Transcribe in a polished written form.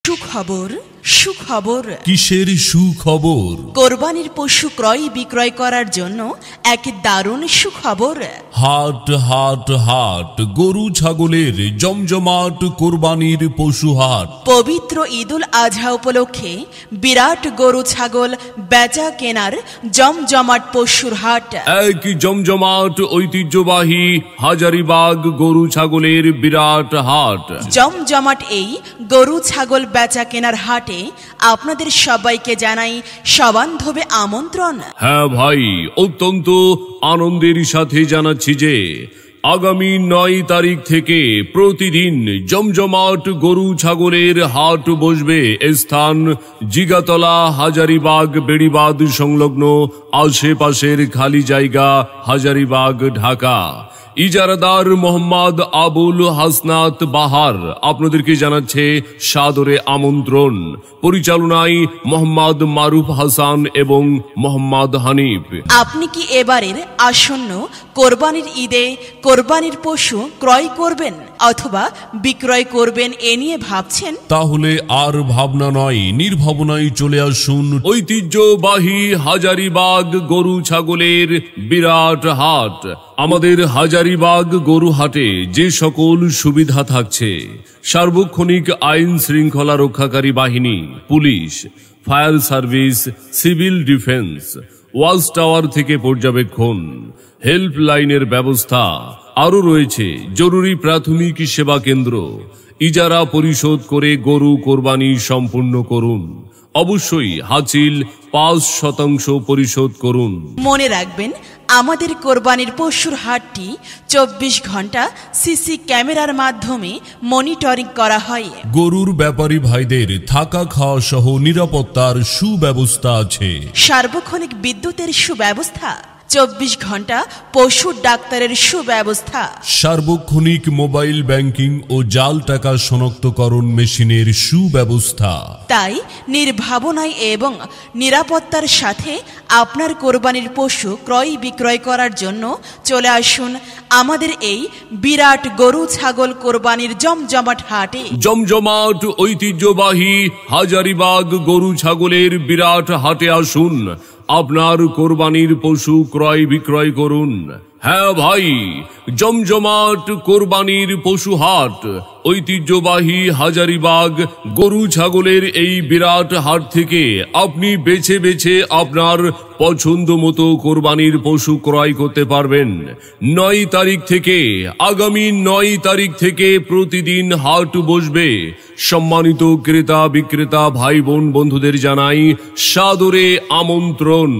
সুখবর সুখবর। কিসের সুখবর? কোরবানির পশু ক্রয় বিক্রয় করার জন্য এক দারুণ সুখবর। হাট হাট হাট, গরু ছাগলের জমজমাট কোরবানির পশু হাট। পবিত্র ঈদুল আজহা উপলক্ষে বিরাট গরু ছাগল বেচা কেনার জমজমাট পশুর হাট। এক জমজমাট ঐতিহ্যবাহী হাজারিবাগ গরু ছাগলের বিরাট হাট। জমজমাট এই গরু ছাগল বেচা কেনার হাটে আপনাদের সবাইকে জানাই সবান্ধবে আমন্ত্রণ। হ্যাঁ ভাই, অত্যন্ত আনন্দের সাথে জানাচ্ছি যে আগামী 9 তারিখ থেকে প্রতিদিন জমজমাট গরু ছাগলের হাট বসবে। স্থান জিগাতলা, হাজারিবাগ, বেড়িবাঁধ সংলগ্ন আশেপাশের খালি জায়গা, হাজারিবাগ, ঢাকা। ইজারাদার মোহাম্মদ আবুল হাসনাত বাহার আপনাদেরকে জানাচ্ছে সাদরে আমন্ত্রণ। পরিচালনায় মোহাম্মদ মারুফ হাসান এবং মোহাম্মদ হানিফ। আপনি কি এবারের আসন্ন কোরবানির ঈদে কোরবানির পশু ক্রয় করবেন অথবা বিক্রয় করবেন এ নিয়ে ভাবছেন? তাহলে আর ভাবনা নয়, নির্ভাবনায় চলে আসুন ঐতিহ্যবাহী হাজারিবাগ গরু ছাগলের বিরাট হাট। আমাদের হাজারিবাগ গরু হাটে যে সকল সুবিধা থাকছে: সার্বক্ষণিক আইন শৃঙ্খলা রক্ষাকারী বাহিনী, police, fire service, civil defence, watch tower থেকে পর্যবেক্ষণ, হেল্পলাইনের ব্যবস্থা, আরও রয়েছে জরুরি প্রাথমিক সেবা কেন্দ্র। ইজারা পরিশোধ করে গরু কোরবানি সম্পূর্ণ করুন। অবশ্যই হাসিল 5% পরিশোধ করুন। মনে রাখবেন, আমাদের কোরবানির পশুর হাটটি 24 ঘন্টা সিসি ক্যামেরার মাধ্যমে মনিটরিং করা হয়। গরুর ব্যাপারী ভাইদের থাকা খাওয়া সহ নিরাপত্তার সুব্যবস্থা আছে। সার্বক্ষণিক বিদ্যুতের সুব্যবস্থা, 24 ঘন্টা পশুর ডাক্তারের সুব্যবস্থা, সার্বক্ষণিক মোবাইল ব্যাংকিং ও জাল টাকা শনাক্তকরণ মেশিনের সুব্যবস্থা। তাই নির্ভাবনায় এবং নিরাপত্তার সাথে আপনার কোরবানির পশু ক্রয় বিক্রয় করার জন্য চলে আসুন আমাদের এই বিরাট গরু ছাগল কোরবানির জমজমাট হাটে। জমজমাট ঐতিহ্যবাহী হাজারিবাগ গরু ছাগলের বিরাট হাটে আসুন, আপনার কোরবানির পশু ক্রয় বিক্রয় করুন। হ্যাঁ ভাই, জমজমাট কোরবানির পশু হাট, ঐতিহ্যবাহী হাজারিবাগ গরু ছাগলের এই বিরাট হাট থেকে আপনি বেছে বেছে আপনার পছন্দ মতো কোরবানির পশু ক্রয় করতে পারবেন। 9 তারিখ থেকে, আগামী 9 তারিখ থেকে প্রতিদিন হাট বসবে। সম্মানিত ক্রেতা বিক্রেতা ভাই বোন বন্ধুদের জানাই সাদরে আমন্ত্রণ।